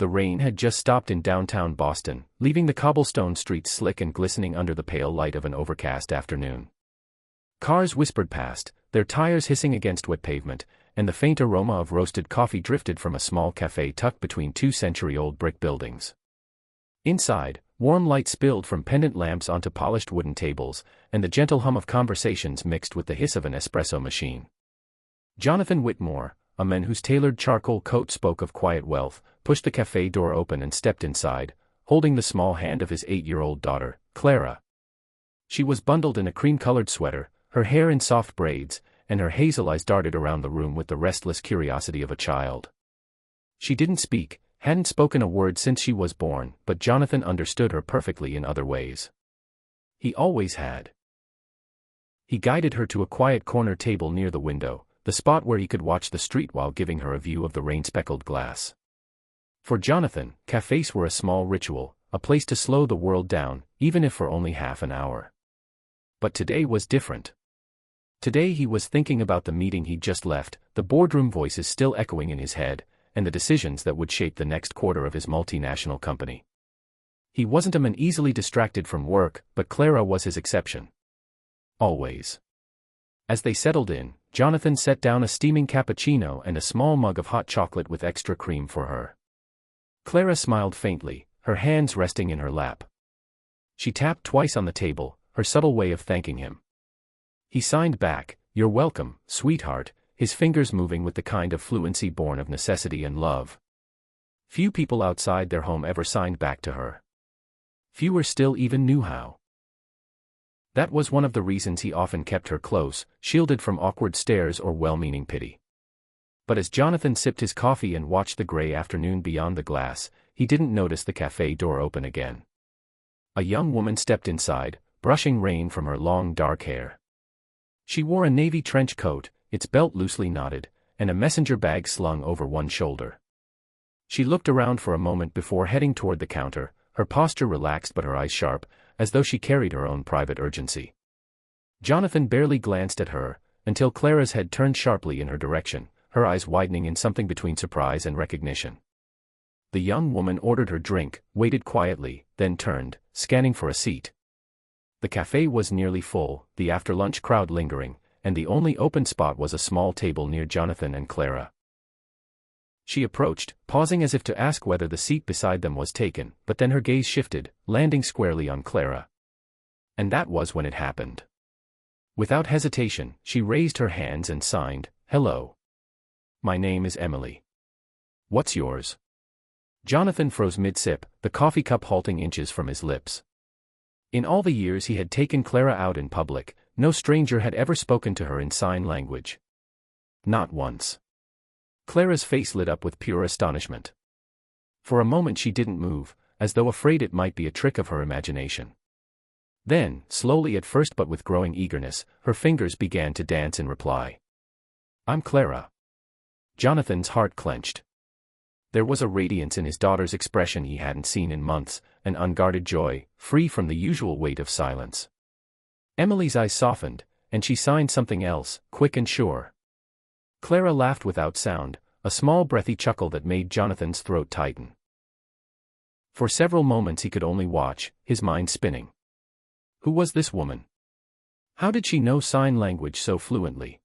The rain had just stopped in downtown Boston, leaving the cobblestone streets slick and glistening under the pale light of an overcast afternoon. Cars whispered past, their tires hissing against wet pavement, and the faint aroma of roasted coffee drifted from a small café tucked between two century-old brick buildings. Inside, warm light spilled from pendant lamps onto polished wooden tables, and the gentle hum of conversations mixed with the hiss of an espresso machine. Jonathan Whitmore, a man whose tailored charcoal coat spoke of quiet wealth, pushed the café door open and stepped inside, holding the small hand of his 8-year-old daughter, Clara. She was bundled in a cream-colored sweater, her hair in soft braids, and her hazel eyes darted around the room with the restless curiosity of a child. She didn't speak, hadn't spoken a word since she was born, but Jonathan understood her perfectly in other ways. He always had. He guided her to a quiet corner table near the window, the spot where he could watch the street while giving her a view of the rain-speckled glass. For Jonathan, cafés were a small ritual, a place to slow the world down, even if for only half an hour. But today was different. Today he was thinking about the meeting he'd just left, the boardroom voices still echoing in his head, and the decisions that would shape the next quarter of his multinational company. He wasn't a man easily distracted from work, but Clara was his exception. Always. As they settled in, Jonathan set down a steaming cappuccino and a small mug of hot chocolate with extra cream for her. Clara smiled faintly, her hands resting in her lap. She tapped twice on the table, her subtle way of thanking him. He signed back, "You're welcome, sweetheart," his fingers moving with the kind of fluency born of necessity and love. Few people outside their home ever signed back to her. Fewer still even knew how. That was one of the reasons he often kept her close, shielded from awkward stares or well-meaning pity. But as Jonathan sipped his coffee and watched the gray afternoon beyond the glass, he didn't notice the café door open again. A young woman stepped inside, brushing rain from her long dark hair. She wore a navy trench coat, its belt loosely knotted, and a messenger bag slung over one shoulder. She looked around for a moment before heading toward the counter, her posture relaxed but her eyes sharp, as though she carried her own private urgency. Jonathan barely glanced at her, until Clara's head turned sharply in her direction, her eyes widening in something between surprise and recognition. The young woman ordered her drink, waited quietly, then turned, scanning for a seat. The café was nearly full, the after-lunch crowd lingering, and the only open spot was a small table near Jonathan and Clara. She approached, pausing as if to ask whether the seat beside them was taken, but then her gaze shifted, landing squarely on Clara. And that was when it happened. Without hesitation, she raised her hands and signed, "Hello. My name is Emily. What's yours?" Jonathan froze mid-sip, the coffee cup halting inches from his lips. In all the years he had taken Clara out in public, no stranger had ever spoken to her in sign language. Not once. Clara's face lit up with pure astonishment. For a moment she didn't move, as though afraid it might be a trick of her imagination. Then, slowly at first but with growing eagerness, her fingers began to dance in reply. "I'm Clara." Jonathan's heart clenched. There was a radiance in his daughter's expression he hadn't seen in months, an unguarded joy, free from the usual weight of silence. Emily's eyes softened, and she signed something else, quick and sure. Clara laughed without sound, a small breathy chuckle that made Jonathan's throat tighten. For several moments he could only watch, his mind spinning. Who was this woman? How did she know sign language so fluently?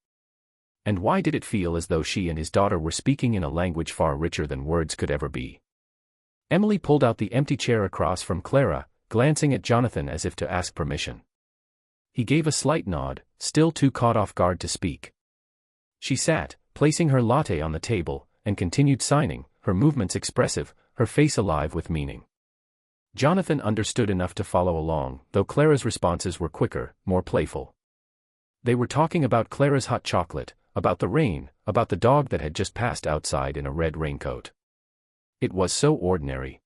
And why did it feel as though she and his daughter were speaking in a language far richer than words could ever be? Emily pulled out the empty chair across from Clara, glancing at Jonathan as if to ask permission. He gave a slight nod, still too caught off guard to speak. She sat, placing her latte on the table, and continued signing, her movements expressive, her face alive with meaning. Jonathan understood enough to follow along, though Clara's responses were quicker, more playful. They were talking about Clara's hot chocolate, about the rain, about the dog that had just passed outside in a red raincoat. It was so ordinary.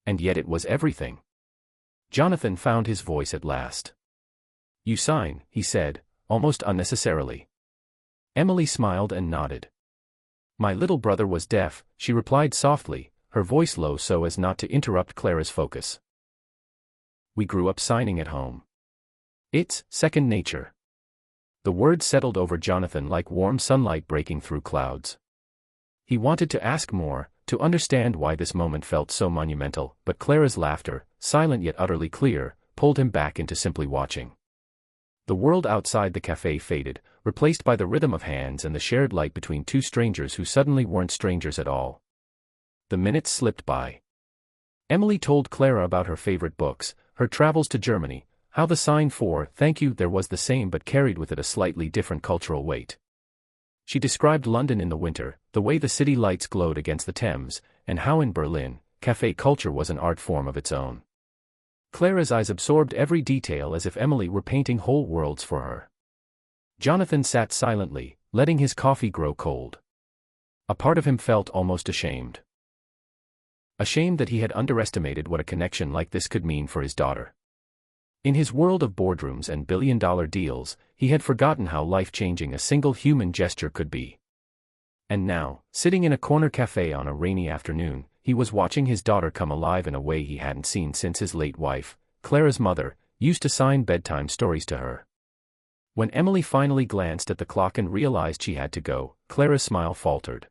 And yet it was everything. Jonathan found his voice at last. "You sign," he said, almost unnecessarily. Emily smiled and nodded. "My little brother was deaf," she replied softly, her voice low so as not to interrupt Clara's focus. "We grew up signing at home. It's second nature." The words settled over Jonathan like warm sunlight breaking through clouds. He wanted to ask more, to understand why this moment felt so monumental, but Clara's laughter, silent yet utterly clear, pulled him back into simply watching. The world outside the cafe faded, replaced by the rhythm of hands and the shared light between two strangers who suddenly weren't strangers at all. The minutes slipped by. Emily told Clara about her favorite books, her travels to Germany, how the sign for "thank you" there was the same but carried with it a slightly different cultural weight. She described London in the winter, the way the city lights glowed against the Thames, and how in Berlin, cafe culture was an art form of its own. Clara's eyes absorbed every detail as if Emily were painting whole worlds for her. Jonathan sat silently, letting his coffee grow cold. A part of him felt almost ashamed. Ashamed that he had underestimated what a connection like this could mean for his daughter. In his world of boardrooms and billion-dollar deals, he had forgotten how life-changing a single human gesture could be. And now, sitting in a corner cafe on a rainy afternoon, he was watching his daughter come alive in a way he hadn't seen since his late wife, Clara's mother, used to sign bedtime stories to her. When Emily finally glanced at the clock and realized she had to go, Clara's smile faltered.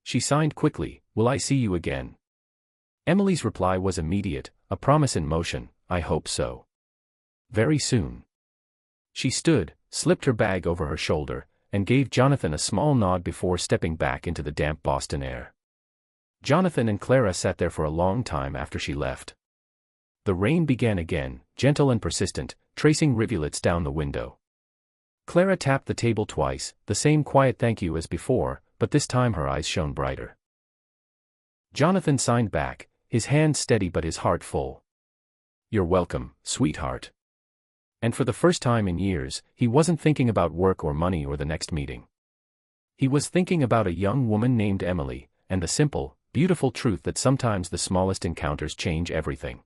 She signed quickly, "Will I see you again?" Emily's reply was immediate, a promise in motion, "I hope so. Very soon." She stood, slipped her bag over her shoulder, and gave Jonathan a small nod before stepping back into the damp Boston air. Jonathan and Clara sat there for a long time after she left. The rain began again, gentle and persistent, tracing rivulets down the window. Clara tapped the table twice, the same quiet thank you as before, but this time her eyes shone brighter. Jonathan signed back, his hands steady but his heart full. "You're welcome, sweetheart." And for the first time in years, he wasn't thinking about work or money or the next meeting. He was thinking about a young woman named Emily, and the simple, beautiful truth that sometimes the smallest encounters change everything.